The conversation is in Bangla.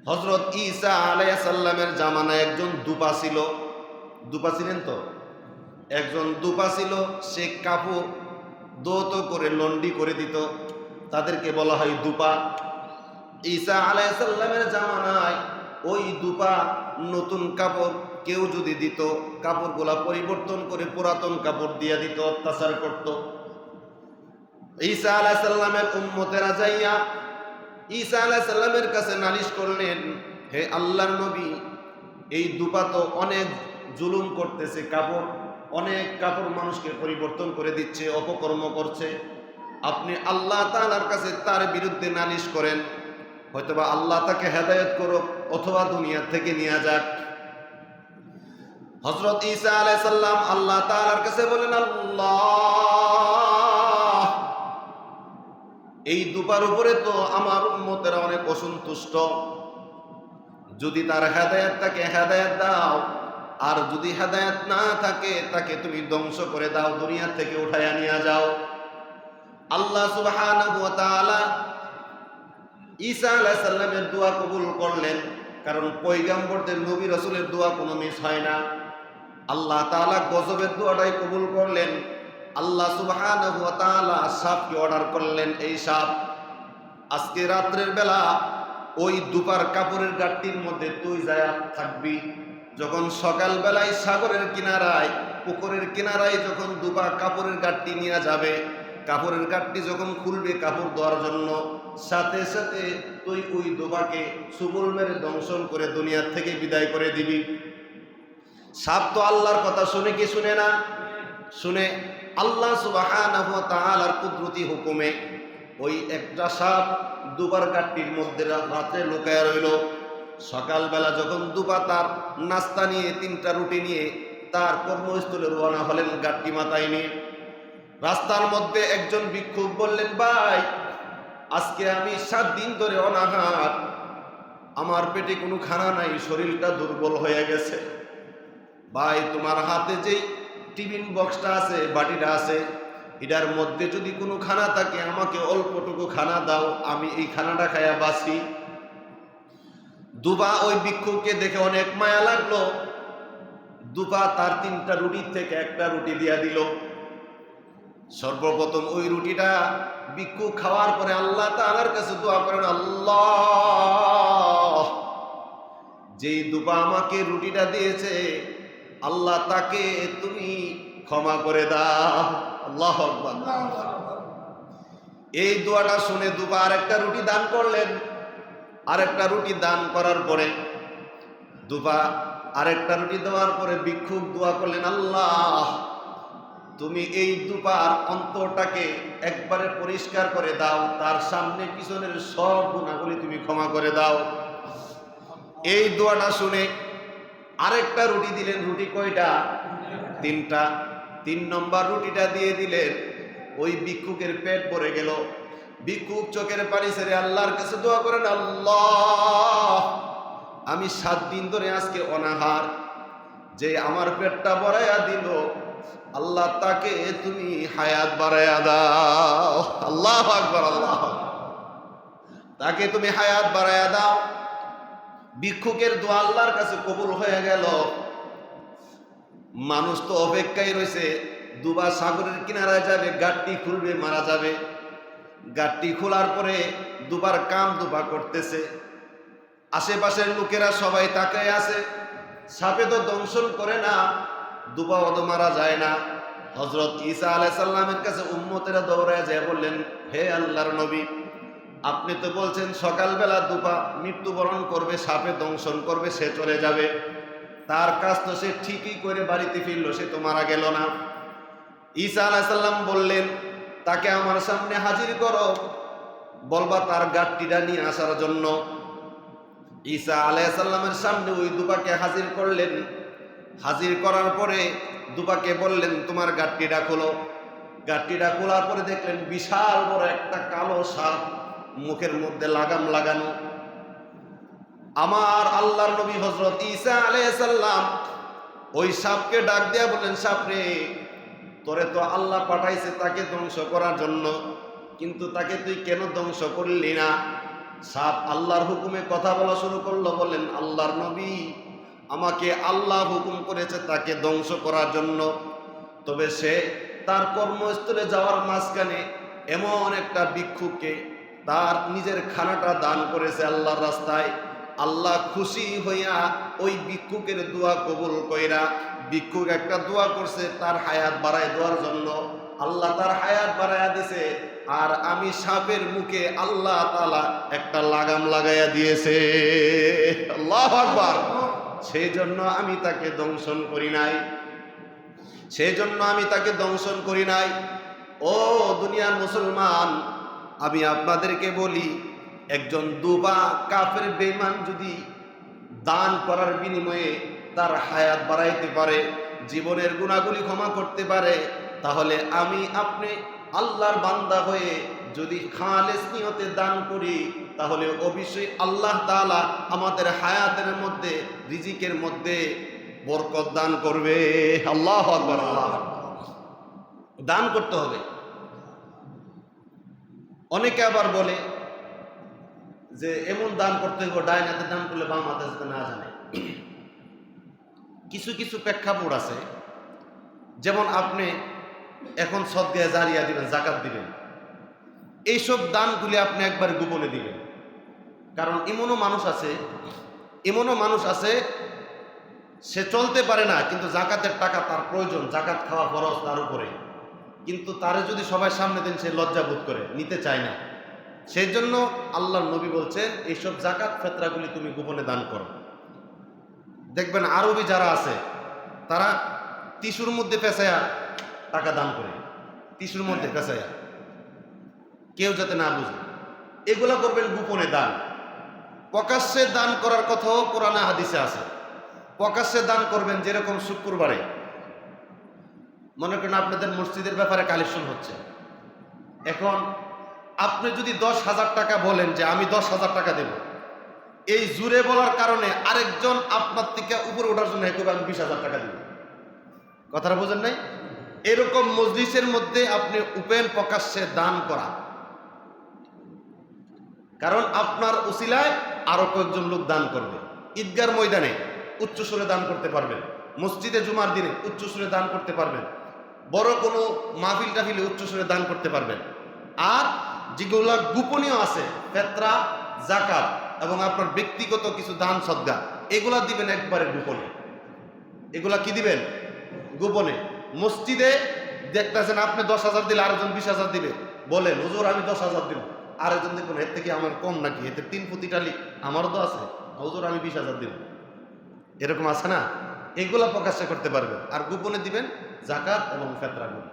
হযরত ঈসা আলাইহিস সালামের জামানায় একজন দুপা ছিল। দুপা ছিলেন তো? একজন দুপা ছিল, সে কাপড় দৌত করে লন্ডি করে দিত, তাদেরকে বলা হয় দুপা। ঈসা আলাইহিস সালামের জামানায় ওই দুপা নতুন কাপড় কেউ যদি দিত, কাপড়গুলা পরিবর্তন করে পুরাতন কাপড় দিয়ে দিত, অত্যাচার করত। ঈসা আলাইহিস সালামের উম্মতেরা যাইয়া ঈসা আলাইহিস সালামের কাছে নালিশ করলেন, হে আল্লাহর নবী, এই দুপা তো অনেক জুলুম করতেছে, অনেক কাপড় মানুষকে পরিবর্তন করে দিচ্ছে, অপকর্ম করছে। আপনি আল্লাহ তাআলার কাছে তার বিরুদ্ধে নালিশ করেন, হয়তোবা আল্লাহ তাকে হেদায়েত করুক অথবা দুনিয়া থেকে নিয়ে যাক। হযরত ঈসা আলাইহিস সালাম আল্লাহ তাআলার কাছে বলেন, আল্লাহ, এই দুপার উপরে তো আমার উম্মতেরা অনেক অসন্তুষ্ট, যদি তার হেদায়েত থাকে হেদায়েত দাও, আর যদি হেদায়েত না থাকে তাকে তুমি ধ্বংস করে দাও, দুনিয়া থেকে উঠাইয়া নিয়ে যাও। আল্লাহ সুবহানাহু ওয়া তাআলা ঈসা আলাইহিস সালামের দোয়া কবুল করলেন, কারণ পয়গম্বরদের নবী রাসূলের দোয়া কোনো মিস হয় না। আল্লাহ তাআলা গজবের দোয়াটাই কবুল করলেন। আল্লাহ সুবহানাহু ওয়া তাআলা সাপকে অর্ডার করলেন, এই সাপ আজকে রাত্রের বেলা ওই দুপার কাপড়ের গাঁটটির মধ্যে তুই যায় থাকবি। যখন সকাল বেলায় সাগরের কিনারায়, পুকুরের কিনারায় যখন দুপা কাপড়ের গাঁটটি নিয়ে যাবে, কাপড়ের গাঁটটি যখন খুলবে কাপড় ধোয়ার জন্য, সাথে সাথে তুই ওই দুপাকে সুবল মেরে দংশন করে দুনিয়ার থেকে বিদায় করে দিবি। সাপ তো আল্লাহর কথা শুনে কি শুনে না? শুনে। আল্লাহ সুবহানাহু ওয়া তাআলার কুদরতি হুকুমে ওই একটা সাপ দুবার গাঁটটির মধ্যে রাত্রে লুকায় রইল। সকালবেলা যখন দুপা তার নাস্তা নিয়ে 3টা রুটি নিয়ে তার কর্মস্থলে রওনা হলেন গাঁটটি মাথায় নিয়ে, রাস্তার মধ্যে একজন ভিক্ষুক বললেন, ভাই, আজকে আমি 7 দিন ধরে অনাহার, আমার পেটে কোনো খানা নাই, শরীরটা দুর্বল হয়ে গেছে। ভাই, তোমার হাতে যেই টিফিন বক্সটা আছে, বাটিটা আছে, এটার মধ্যে যদি কোনো খানা থাকে আমাকে অল্পটুকু খানা দাও, আমি এই খানাটা খাইয়া বাঁচি। দুপা ওই ভিক্ষুককে দেখে অনেক মায়া লাগলো। দুপা তার 3টা রুটির থেকে একটা রুটি দিয়া দিল। সর্বপ্রথম ওই রুটিটা ভিক্ষুক খাওয়ার পরে আল্লাহ তাআলার কাছে দোয়া করেন, আল্লাহ, যেই দুপা আমাকে রুটিটা দিয়েছে, আল্লাহ তাকে তুমি ক্ষমা করে দাও। আল্লাহু আকবার। এই দোয়াটা শুনে দুপা আরেকটা রুটি দান করলেন। আরেকটা রুটি দান করার পরে দুপা আরেকটা রুটি দেওয়ার পরে ভিক্ষুক দোয়া করলেন, আল্লাহ, তুমি এই দুপার অন্তরটাকে একবারে পরিষ্কার করে দাও, তার সামনে পিছনের সব গুনাহগুলি তুমি ক্ষমা করে দাও। এই দোয়াটা শুনে আরেকটা রুটি দিলেন। রুটি কয়টা? 3টা। 3 নম্বর রুটিটা দিয়ে দিলেন। ওই ভিক্ষুকের পেট ভরে গেল। ভিক্ষুক চোখের পানি ছেড়ে আল্লাহর কাছে দোয়া করেন, আল্লাহ, আমি 7 দিন ধরে আজকে অনাহার, যে আমার পেটটা ভরাইয়া দিল, আল্লাহ তাকে তুমি হায়াত বাড়াইয়া দাও। আল্লাহু আকবার। আল্লাহ, তাকে তুমি হায়াত বাড়াইয়া দাও। ভিক্ষুকের দোয়া আল্লাহর কাছে কবুল হয়ে গেল। মানুষ তো অপেক্ষায় রয়েছে, দুবা সাগরের কিনারায় যাবে, গাঁটটি খুলবে, মারা যাবে। গাঁটটি খোলার পরে দুবার কাম দুবা করতেছে। আশেপাশের লোকেরা সবাই তাকায় আছে। সাপে তো দংশন করে না, দুবাও তো মারা যায় না। হযরত ঈসা আলাইহিস সালামের কাছে উম্মতেরা দৌড়ায় যায় বললেন, হে আল্লাহর নবী, আপনি তো বলছেন সকালবেলা দুপা মৃত্যুবরণ করবে, সাপে দংশন করবে, সে চলে যাবে। তার কাজ তো সে ঠিকই করে বাড়িতে ফিরল, সে তো মারা গেল না। ঈসা আলাইহিস সালাম বললেন, তাকে আমার সামনে হাজির করো, বলবা তার গাঁটটিটা নিয়ে আসার জন্য। ঈসা আলাইহিস সালামের সামনে ওই দুপাকে হাজির করলেন। হাজির করার পরে দুপাকে বললেন, তোমার গাঁটটিটা খোলো। গাঁটটিটা খোলার পরে দেখলেন বিশাল বড় একটা কালো সাপ, মুখের মধ্যে লাগাম লাগানো। আমার আল্লাহর নবী হযরত ঈসা আলাইহিস সালাম ওই সাপকে ডাক দিয়া বললেন, সাপ রে, তোরে তো আল্লাহ পাঠাইছে তাকে ধ্বংস করার জন্য, কিন্তু তাকে তুই কেন ধ্বংস করলি না? সাপ আল্লাহর হুকুমে কথা বলা শুরু করলো, বললেন আল্লাহর নবী, আমাকে আল্লাহ হুকুম করেছে তাকে ধ্বংস করার জন্য। তবে সে তার কর্মস্থলে যাওয়ার মাঝখানে এমন একটা ভিক্ষুককে তার নিজের খানাটা দান করেছে আল্লাহর রাস্তায়। আল্লাহ খুশি হইয়া ওই ভিক্ষুকের দোয়া কবুল কইরা, ভিক্ষুক একটা দোয়া করছে তার হায়াত বাড়ায় দেওয়ার জন্য, আল্লাহ তার হায়াত বাড়াইয়া দিছে। আর আমি সাপের মুখে আল্লাহ তাআলা একটা লাগাম লাগাইয়া দিয়েছে। আল্লাহু আকবার। সেই জন্য আমি তাকে দংশন করি নাই, সেই জন্য আমি তাকে দংশন করি নাই। ও দুনিয়ার মুসলমান, আমি আপনাদেরকে বলি, একজন দুবা কাফের বেঈমান যদি দান করার বিনিময়ে তার হায়াত বাড়াইতে পারে, জীবনের গুনাহগুলি ক্ষমা করতে পারে, তাহলে আমি আপনি আল্লাহর বান্দা হয়ে যদি খালেস নিয়তে দান করি, তাহলে অবশ্যই আল্লাহ তাআলা আমাদের হায়াতের মধ্যে, রিজিকের মধ্যে বরকত দান করবে। আল্লাহু আকবার। আল্লাহ দান করতে হবে। অনেকে আবার বলে যে এমন দান করতে হবে ডাইন হাতে দান করলে বাম হাতে যাতে না জানে। কিছু কিছু প্রেক্ষাপট আছে, যেমন আপনি এখন সদকা জারিয়া দিবেন, যাকাত দিবেন, এইসব দানগুলি আপনি একবার গোপনে দিবেন। কারণ এমনও মানুষ আছে সে চলতে পারে না, কিন্তু যাকাতের টাকা তার প্রয়োজন, যাকাত খাওয়া ফরজ তার উপরে, কিন্তু তারে যদি সবাই সামনে দেন সে লজ্জা বোধ করে, নিতে চায় না। সেই জন্য আল্লাহর নবী বলছেন এইসব যাকাত ফেতরাগুলি তুমি গোপনে দান করো। দেখবেন আরবি যারা আছে তারা টিস্যুর মধ্যে পেঁচায়া টাকা দান করে, টিস্যুর মধ্যে পেঁচায়া, কেউ যাতে না বুঝে। এগুলা করবেন গোপনে দান। প্রকাশ্যে দান করার কথাও কোরআনে হাদিসে আছে। প্রকাশ্যে দান করবেন, যেরকম শুক্রবারে মনে করেন আপনাদের মসজিদের ব্যাপারে কালেকশন হচ্ছে, এখন আপনি যদি 10,000 টাকা বলেন যে আমি 10,000 টাকা দেব, এই জুড়ে বলার কারণে আরেকজন আপনার থেকে উপরে ওঠার জন্য একবার আমি 20,000 টাকা দিব। কথাটা বোঝেন নাই? এরকম মজলিসের মধ্যে আপনি ওপেন প্রকাশ্যে দান করা, কারণ আপনার উসিলায় আরো কয়েকজন লোক দান করবে। ঈদগার ময়দানে উচ্চস্বরে দান করতে পারবেন, মসজিদে জুমার দিনে উচ্চস্বরে দান করতে পারবেন, বড় কোনো মাহফিল টাফিলে উচ্চস্বরে দান করতে পারবেন। আর যেগুলো গোপনীয় আছে, ফেতরা, যাকাত এবং আপনার ব্যক্তিগত কিছু দান সদকা, এগুলা দিবেন একবারে গোপনে। এগুলা কি দিবেন? গোপনে। মসজিদে দেখতেছেন আপনি 10,000 দিলে আরেকজন 20,000 দিবে, বলেন হুজুর আমি 10,000 দিব, আরেকজন দেখুন এর থেকে আমার কম নাকি, এতে 3 ফুটিটালি আমারও তো আছে, হুজুর আমি 20,000 দিব, এরকম আছে না? এগুলা প্রকাশ্যে করতে পারবেন, আর গোপনে দিবেন যাকাত এবং ফেতরাগুলো।